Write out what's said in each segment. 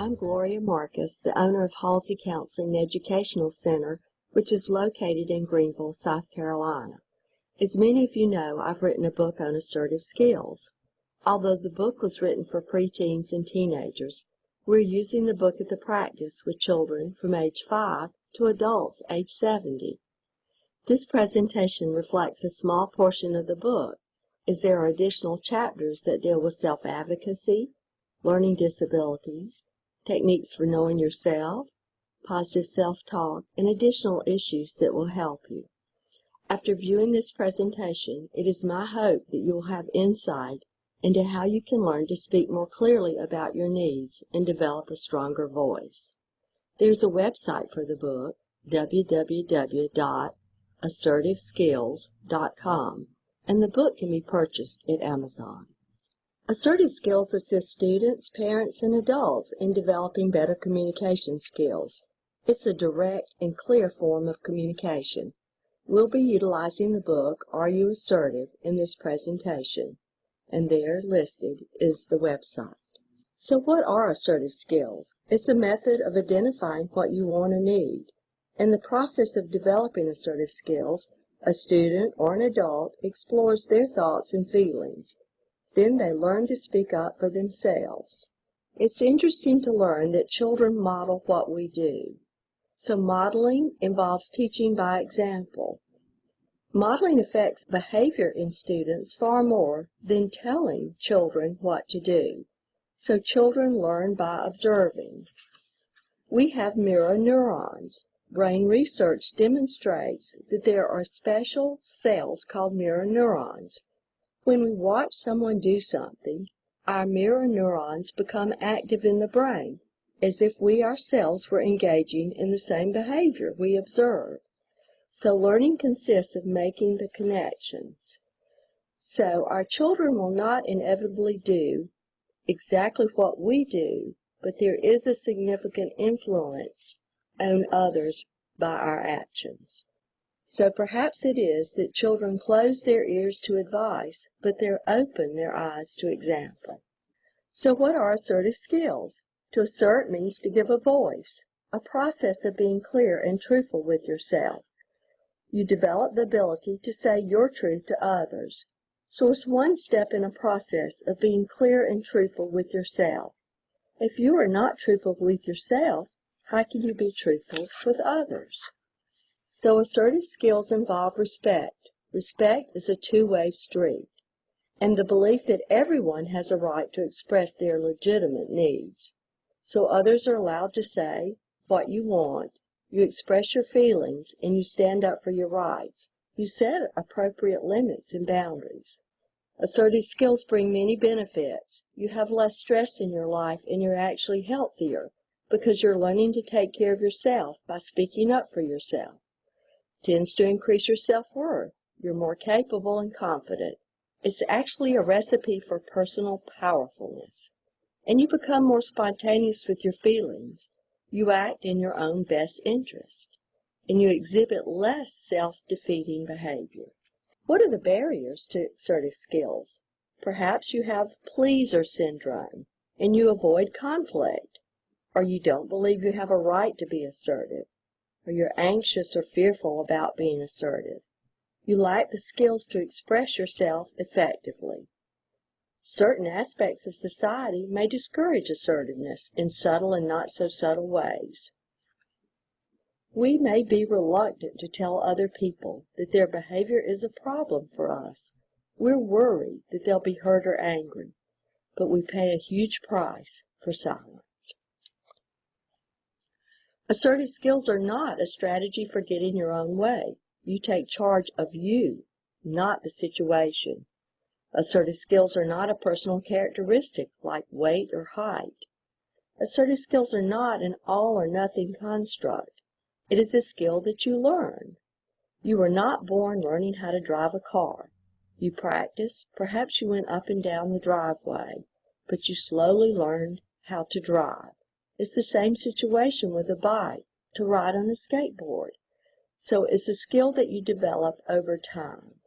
I'm Gloria Marcus, the owner of Halsey Counseling and Educational Center, which is located in Greenville, South Carolina. As many of you know, I've written a book on assertive skills. Although the book was written for preteens and teenagers, we're using the book at the practice with children from age 5 to adults age 70. This presentation reflects a small portion of the book, as there are additional chapters that deal with self-advocacy, learning disabilities, techniques for knowing yourself, positive self-talk, and additional issues that will help you. After viewing this presentation, it is my hope that you will have insight into how you can learn to speak more clearly about your needs and develop a stronger voice. There's a website for the book, www.assertiveskills.com, and the book can be purchased at Amazon. Assertive skills assist students, parents, and adults in developing better communication skills. It's a direct and clear form of communication. We'll be utilizing the book, Are You Assertive?, in this presentation, and there listed is the website. So what are assertive skills? It's a method of identifying what you want or need. In the process of developing assertive skills, a student or an adult explores their thoughts and feelings. Then they learn to speak up for themselves. It's interesting to learn that children model what we do. So modeling involves teaching by example. Modeling affects behavior in students far more than telling children what to do. So children learn by observing. We have mirror neurons. Brain research demonstrates that there are special cells called mirror neurons. When we watch someone do something, our mirror neurons become active in the brain, as if we ourselves were engaging in the same behavior we observe. So learning consists of making the connections. So our children will not inevitably do exactly what we do, but there is a significant influence on others by our actions. So perhaps it is that children close their ears to advice, but they open their eyes to example. So what are assertive skills? To assert means to give a voice, a process of being clear and truthful with yourself. You develop the ability to say your truth to others. So it's one step in a process of being clear and truthful with yourself. If you are not truthful with yourself, how can you be truthful with others? So assertive skills involve respect. Respect is a two-way street, and the belief that everyone has a right to express their legitimate needs. So others are allowed to say what you want, you express your feelings, and you stand up for your rights. You set appropriate limits and boundaries. Assertive skills bring many benefits. You have less stress in your life, and you're actually healthier because you're learning to take care of yourself by speaking up for yourself. Tends to increase your self-worth. You're more capable and confident. It's actually a recipe for personal powerfulness. And you become more spontaneous with your feelings. You act in your own best interest. And you exhibit less self-defeating behavior. What are the barriers to assertive skills? Perhaps you have pleaser syndrome, and you avoid conflict. Or you don't believe you have a right to be assertive. Or you're anxious or fearful about being assertive. You lack the skills to express yourself effectively. Certain aspects of society may discourage assertiveness in subtle and not so subtle ways. We may be reluctant to tell other people that their behavior is a problem for us. We're worried that they'll be hurt or angry, but we pay a huge price for silence. Assertive skills are not a strategy for getting your own way. You take charge of you, not the situation. Assertive skills are not a personal characteristic like weight or height. Assertive skills are not an all-or-nothing construct. It is a skill that you learn. You were not born learning how to drive a car. You practiced, perhaps you went up and down the driveway, but you slowly learned how to drive. It's the same situation with a bike, to ride on a skateboard. So it's a skill that you develop over time.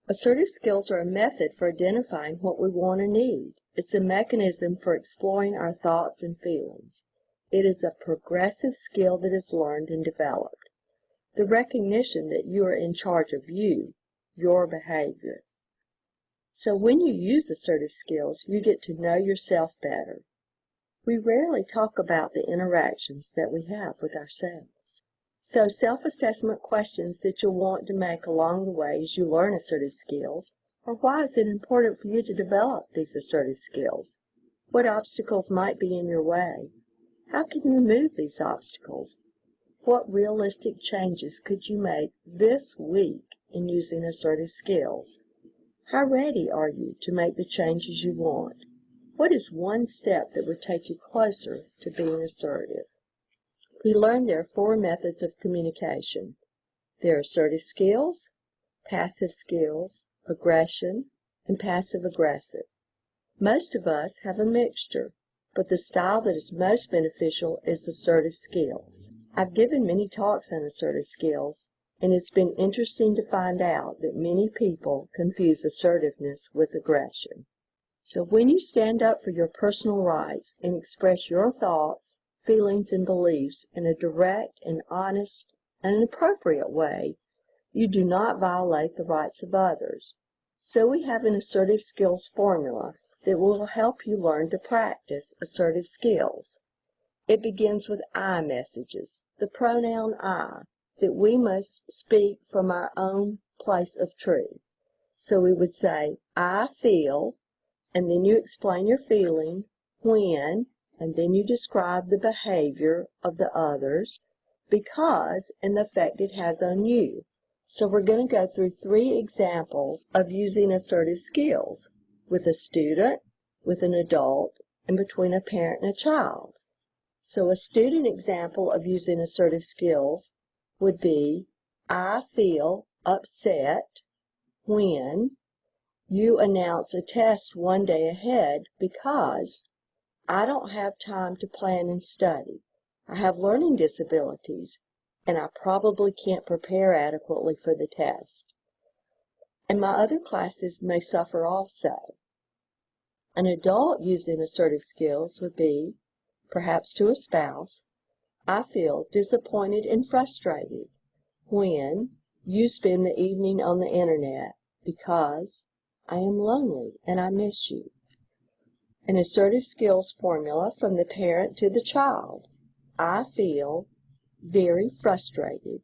Assertive skills are a method for identifying what we want or need. It's a mechanism for exploring our thoughts and feelings. It is a progressive skill that is learned and developed. The recognition that you are in charge of you, your behavior. So when you use assertive skills, you get to know yourself better. We rarely talk about the interactions that we have with ourselves. So self-assessment questions that you'll want to make along the way as you learn assertive skills are: why is it important for you to develop these assertive skills? What obstacles might be in your way? How can you remove these obstacles? What realistic changes could you make this week in using assertive skills? How ready are you to make the changes you want? What is one step that would take you closer to being assertive? We learned there are 4 methods of communication. There are assertive skills, passive skills, aggression, and passive-aggressive. Most of us have a mixture, but the style that is most beneficial is assertive skills. I've given many talks on assertive skills, and it's been interesting to find out that many people confuse assertiveness with aggression. So when you stand up for your personal rights and express your thoughts, feelings, and beliefs in a direct and honest and appropriate way, you do not violate the rights of others. So we have an assertive skills formula that will help you learn to practice assertive skills. It begins with I messages, the pronoun I, that we must speak from our own place of truth. So we would say, I feel, and then you explain your feeling, when, and then you describe the behavior of the others, because, and the effect it has on you. So we're going to go through 3 examples of using assertive skills with a student, with an adult, and between a parent and a child. So a student example of using assertive skills would be, I feel upset when you announce a test one day ahead because I don't have time to plan and study. I have learning disabilities, and I probably can't prepare adequately for the test. And my other classes may suffer also. An adult using assertive skills would be, perhaps to a spouse, I feel disappointed and frustrated when you spend the evening on the internet because I am lonely and I miss you. An assertive skills formula from the parent to the child. I feel very frustrated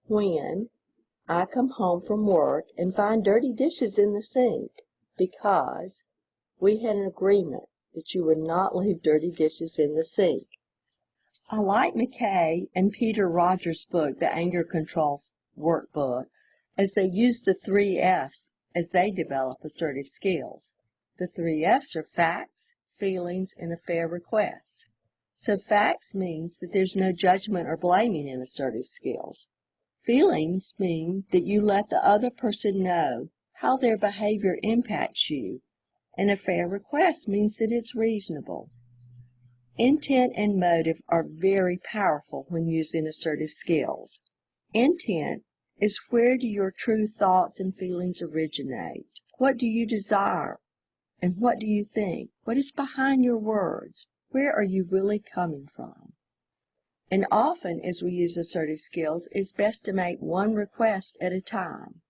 when I come home from work and find dirty dishes in the sink because we had an agreement that you would not leave dirty dishes in the sink. I like McKay and Peter Rogers' book, The Anger Control Workbook, as they use the 3 F's as they develop assertive skills. The 3 F's are facts, feelings, and a fair request. So facts means that there's no judgment or blaming in assertive skills. Feelings mean that you let the other person know how their behavior impacts you, and a fair request means that it's reasonable. Intent and motive are very powerful when using assertive skills. Intent is where do your true thoughts and feelings originate? What do you desire? And what do you think? What is behind your words? Where are you really coming from? And often, as we use assertive skills, it's best to make one request at a time.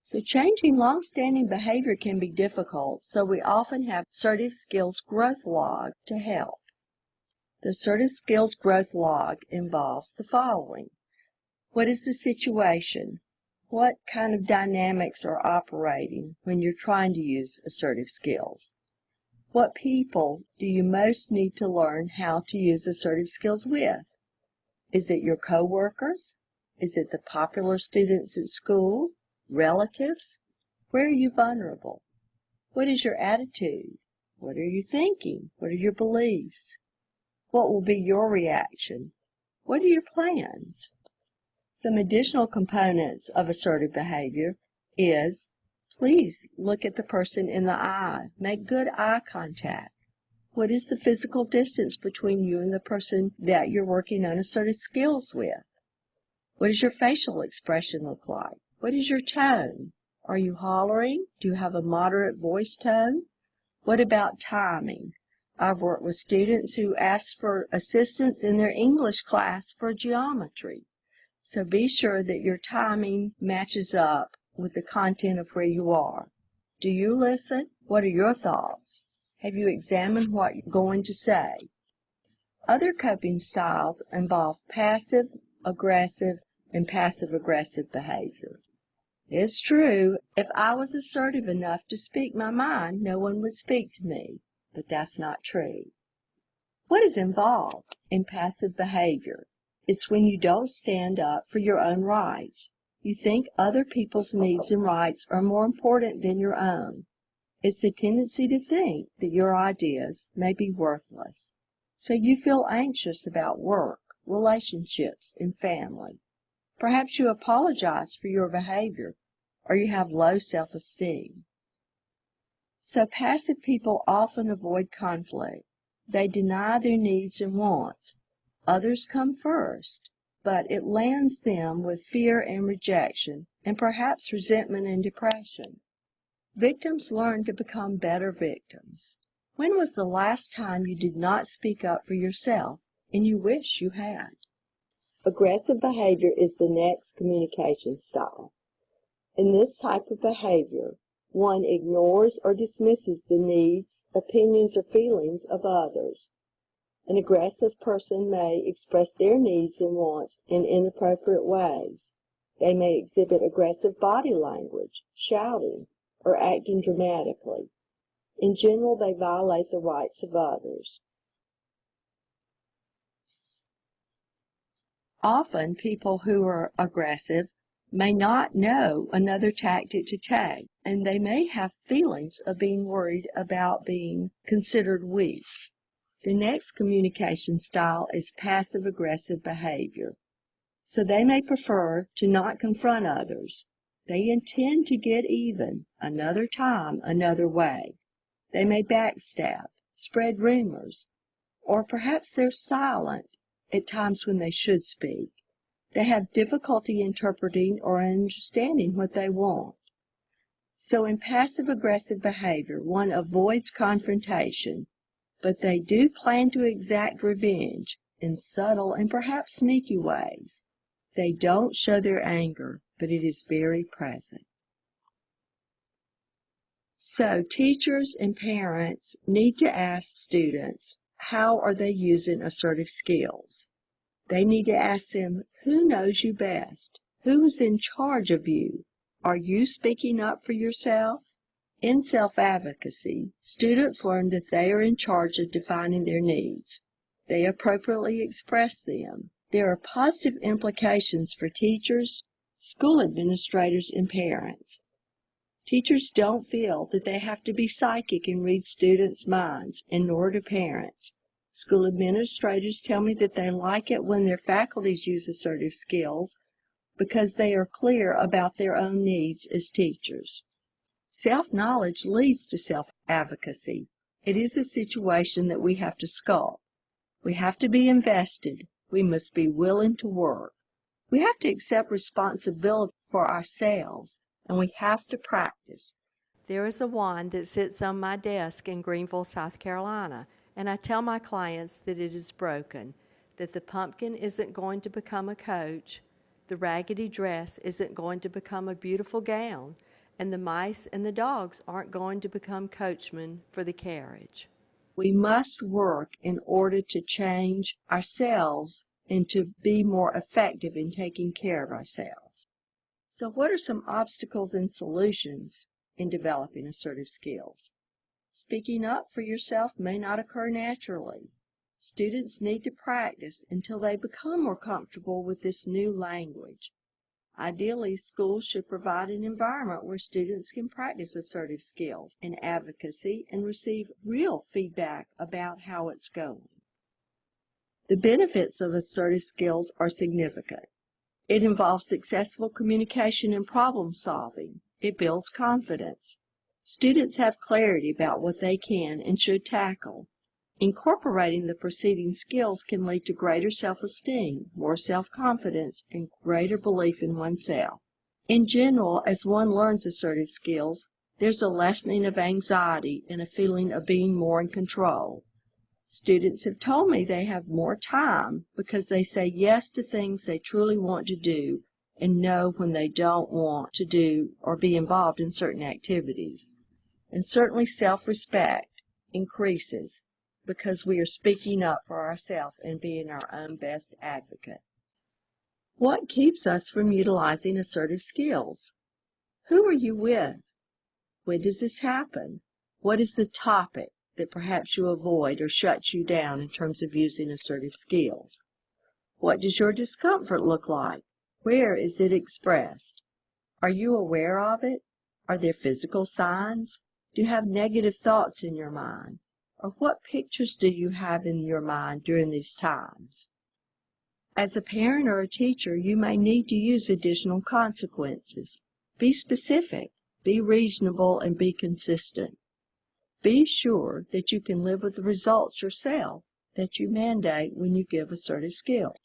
So changing long-standing behavior can be difficult, so we often have assertive skills growth log to help. The assertive skills growth log involves the following. What is the situation? What kind of dynamics are operating when you're trying to use assertive skills? What people do you most need to learn how to use assertive skills with? Is it your coworkers? Is it the popular students at school? Relatives? Where are you vulnerable? What is your attitude? What are you thinking? What are your beliefs? What will be your reaction? What are your plans? Some additional components of assertive behavior is, please look at the person in the eye. Make good eye contact. What is the physical distance between you and the person that you're working on assertive skills with? What does your facial expression look like? What is your tone? Are you hollering? Do you have a moderate voice tone? What about timing? I've worked with students who ask for assistance in their English class for geometry. So be sure that your timing matches up with the content of where you are. Do you listen? What are your thoughts? Have you examined what you're going to say? Other coping styles involve passive, aggressive, and passive-aggressive behavior. It's true, if I was assertive enough to speak my mind, no one would speak to me, but that's not true. What is involved in passive behavior? It's when you don't stand up for your own rights. You think other people's needs and rights are more important than your own. It's the tendency to think that your ideas may be worthless. So you feel anxious about work, relationships, and family. Perhaps you apologize for your behavior, or you have low self-esteem. So passive people often avoid conflict. They deny their needs and wants. Others come first, but it lands them with fear and rejection, and perhaps resentment and depression. Victims learn to become better victims. When was the last time you did not speak up for yourself, and you wish you had? Aggressive behavior is the next communication style. In this type of behavior, one ignores or dismisses the needs, opinions, or feelings of others. An aggressive person may express their needs and wants in inappropriate ways. They may exhibit aggressive body language, shouting, or acting dramatically. In general, they violate the rights of others. Often, people who are aggressive may not know another tactic to take, and they may have feelings of being worried about being considered weak. The next communication style is passive-aggressive behavior. So they may prefer to not confront others. They intend to get even, another time, another way. They may backstab, spread rumors, or perhaps they're silent at times when they should speak. They have difficulty interpreting or understanding what they want. So in passive-aggressive behavior, one avoids confrontation, but they do plan to exact revenge in subtle and perhaps sneaky ways. They don't show their anger, but it is very present. So teachers and parents need to ask students, how are they using assertive skills? They need to ask them, who knows you best? Who is in charge of you? Are you speaking up for yourself? In self-advocacy, students learn that they are in charge of defining their needs. They appropriately express them. There are positive implications for teachers, school administrators, and parents. Teachers don't feel that they have to be psychic and read students' minds, and nor do parents. School administrators tell me that they like it when their faculties use assertive skills because they are clear about their own needs as teachers. Self-knowledge leads to self-advocacy. It is a situation that we have to sculpt. We have to be invested. We must be willing to work. We have to accept responsibility for ourselves, and we have to practice. There is a wand that sits on my desk in Greenville, South Carolina, and I tell my clients that it is broken, that the pumpkin isn't going to become a coach, the raggedy dress isn't going to become a beautiful gown, and the mice and the dogs aren't going to become coachmen for the carriage. We must work in order to change ourselves and to be more effective in taking care of ourselves. So what are some obstacles and solutions in developing assertive skills? Speaking up for yourself may not occur naturally. Students need to practice until they become more comfortable with this new language. Ideally, schools should provide an environment where students can practice assertive skills and advocacy and receive real feedback about how it's going. The benefits of assertive skills are significant. It involves successful communication and problem solving. It builds confidence. Students have clarity about what they can and should tackle. Incorporating the preceding skills can lead to greater self-esteem, more self-confidence, and greater belief in oneself. In general, as one learns assertive skills, There's a lessening of anxiety and a feeling of being more in control. Students have told me they have more time because they say yes to things they truly want to do and know when they don't want to do or be involved in certain activities. And certainly self-respect increases because we are speaking up for ourselves and being our own best advocate. What keeps us from utilizing assertive skills? Who are you with? When does this happen? What is the topic that perhaps you avoid or shuts you down in terms of using assertive skills? What does your discomfort look like? Where is it expressed? Are you aware of it? Are there physical signs? Do you have negative thoughts in your mind? Or what pictures do you have in your mind during these times? As a parent or a teacher, you may need to use additional consequences. Be specific, be reasonable, and be consistent. Be sure that you can live with the results yourself that you mandate when you give assertive skills.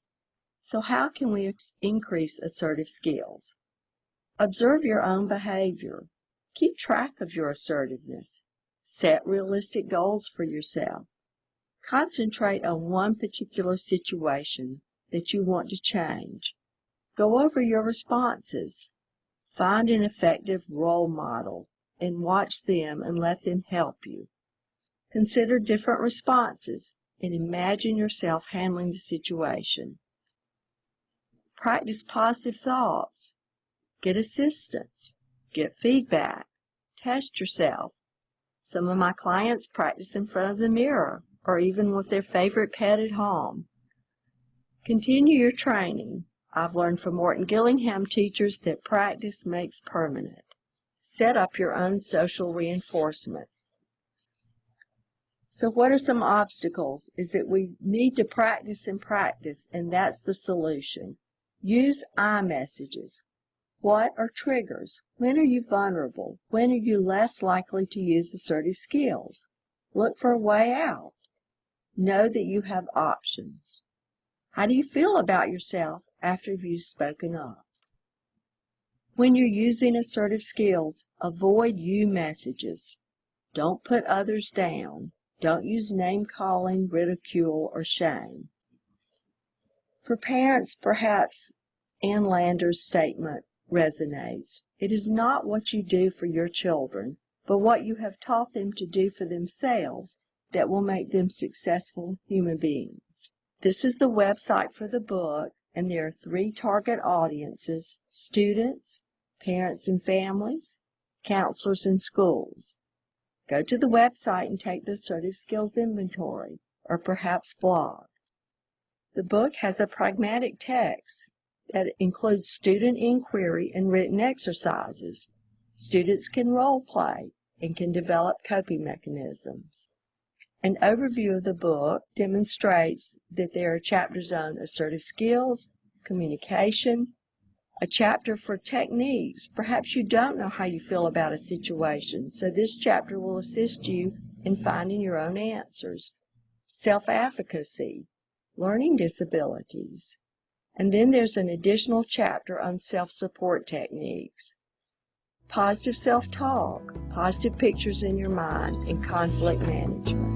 So how can we increase assertive skills? Observe your own behavior. Keep track of your assertiveness. Set realistic goals for yourself. Concentrate on one particular situation that you want to change. Go over your responses. Find an effective role model and watch them and let them help you. Consider different responses and imagine yourself handling the situation. Practice positive thoughts. Get assistance. Get feedback. Test yourself. Some of my clients practice in front of the mirror or even with their favorite pet at home. Continue your training. I've learned from Morton Gillingham teachers that practice makes permanent. Set up your own social reinforcement. So what are some obstacles? Is that we need to practice, and that's the solution. Use I messages. What are triggers? When are you vulnerable? When are you less likely to use assertive skills? Look for a way out. Know that you have options. How do you feel about yourself after you've spoken up? When you're using assertive skills, avoid you messages. Don't put others down. Don't use name-calling, ridicule, or shame. For parents, perhaps Ann Lander's statement resonates. It is not what you do for your children, but what you have taught them to do for themselves that will make them successful human beings. This is the website for the book, and there are 3 target audiences: students, parents and families, counselors, and schools. Go to the website and take the assertive skills inventory, or perhaps blog. The book has a pragmatic text that includes student inquiry and written exercises. Students can role play and can develop coping mechanisms. An overview of the book demonstrates that there are chapters on assertive skills, communication, a chapter for techniques. Perhaps you don't know how you feel about a situation, so this chapter will assist you in finding your own answers. Self-advocacy, learning disabilities, and then there's an additional chapter on self-support techniques. Positive self-talk, positive pictures in your mind, and conflict management.